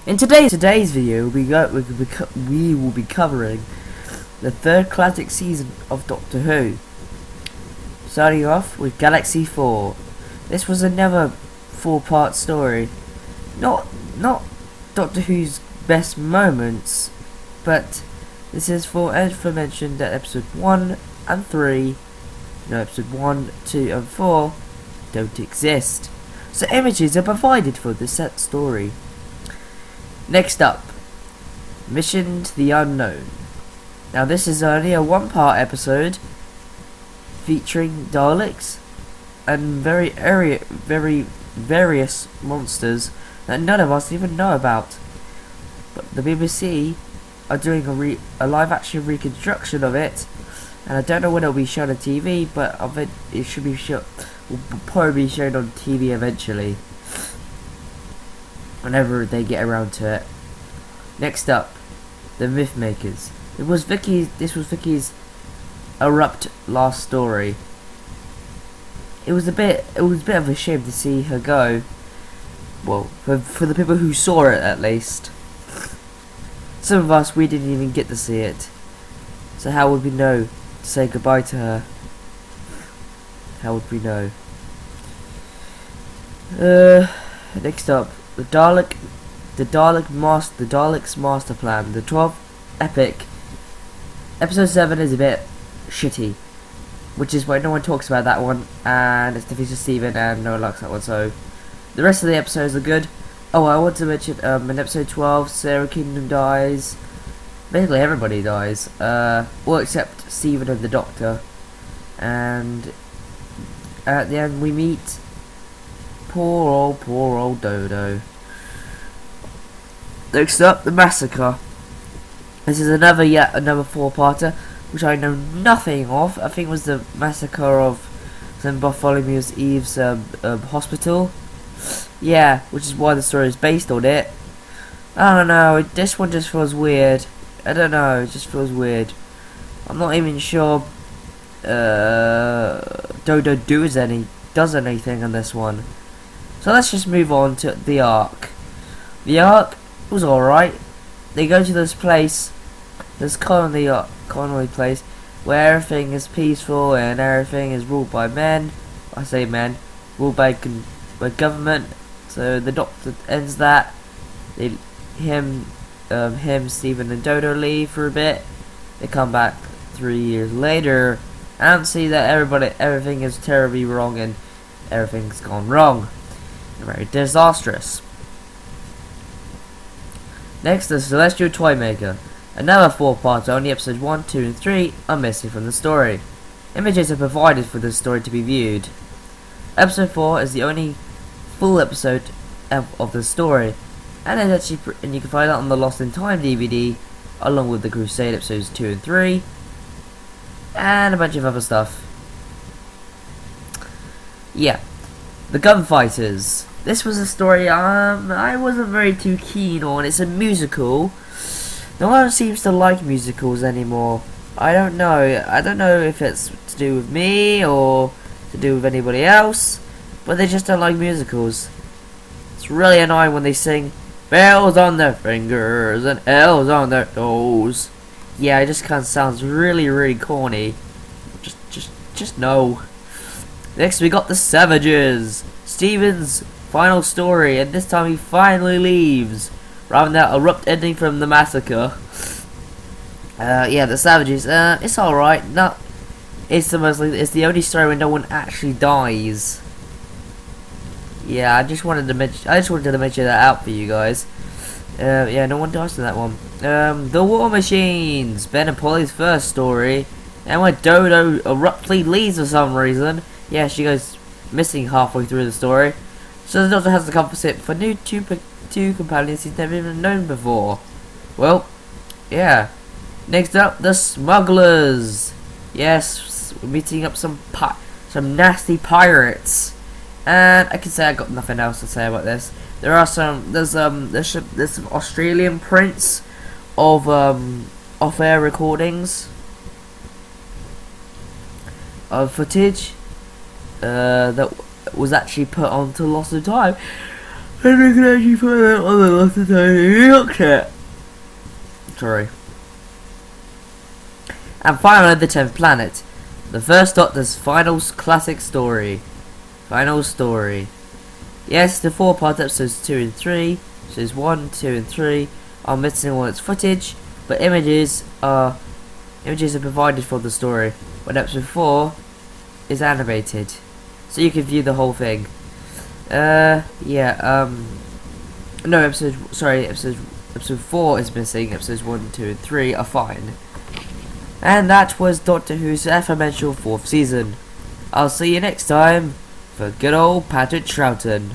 In today's video, we will be covering the third classic season of Doctor Who. Starting off with Galaxy 4. This was another 4-part story. Not Doctor Who's best moments, but this is for aforementioned that episode 1 and 3, episode 1, 2 and 4 don't exist. So images are provided for the set story. Next up, Mission to the Unknown. Now this is only a 1-part episode featuring Daleks and very various monsters that none of us even know about. But the BBC are doing a live action reconstruction of it, and I don't know when it'll be shown on TV, but it should be will probably be shown on TV eventually, whenever they get around to it. Next up, the Mythmakers. This was Vicky's erupt last story. It was a bit of a shame to see her go. Well, for the people who saw it at least. Some of us, we didn't even get to see it. So how would we know to say goodbye to her? How would we know? Next up, the Daleks master plan, the 12th epic. Episode 7 is a bit shitty, which is why no one talks about that one, and it's Defeated Steven, and no one likes that one. So the rest of the episodes are good. Oh, I want to mention in episode 12, Sarah Kingdom dies. Basically everybody dies, well except Steven and the Doctor, and at the end we meet poor old Dodo. Next up, the Massacre. This is another 4-parter, which I know nothing of. I think it was the Massacre of St. Bartholomew's Eve's hospital. Yeah, which is why the story is based on it. I don't know, this one just feels weird. I don't know, it just feels weird. I'm not even sure Dodo does anything on this one. So let's just move on to the Ark. The Ark was alright. They go to this place, this colony place, where everything is peaceful and everything is ruled by men. I say men, ruled by government. So the Doctor ends that. Him, Steven and Dodo leave for a bit. They come back 3 years later and see that everything is terribly wrong and everything's gone wrong. Very disastrous. Next, the Celestial Toymaker. Another 4-part, only episodes 1, 2 and 3 are missing from the story. Images are provided for this story to be viewed. Episode 4 is the only full episode of the story, and you can find it on the Lost in Time DVD, along with the Crusade episodes 2 and 3, and a bunch of other stuff. Yeah. The Gunfighters. This was a story I wasn't very too keen on. It's a musical. No one seems to like musicals anymore. I don't know if it's to do with me or to do with anybody else, but they just don't like musicals. It's really annoying when they sing bells on their fingers and L's on their toes. Yeah, it just kind of sounds really corny. Just no. Next we got the Savages. Steven's final story, and this time he finally leaves, rather than that abrupt ending from the Massacre. Yeah, the Savages. It's alright. It's the only story where no one actually dies. Yeah, I just wanted to mention that out for you guys. Yeah, no one dies in that one. The War Machines. Ben and Polly's first story, and when Dodo abruptly leaves for some reason. Yeah, she goes missing halfway through the story, so the Doctor has to compensate for two companions he's never even known before. Well, yeah. Next up, the Smugglers. Yes, we're meeting up some nasty pirates, and I can say I got nothing else to say about this. There's some Australian prints of off-air recordings of footage that was actually put onto Lost in Time. And you can actually find out on the last time you looked at. Sorry. And finally, the 10th planet. The First Doctor's final classic story. Final story. Yes, the 4-part episodes 2 and 3, episodes 1, 2 and 3 are missing all its footage, but images are provided for the story, when episode 4 is animated. So you can view the whole thing. No, episode 4 is missing, episodes 1, 2 and 3 are fine. And that was Doctor Who's aforementioned 4th season. I'll see you next time for good old Patrick Troughton.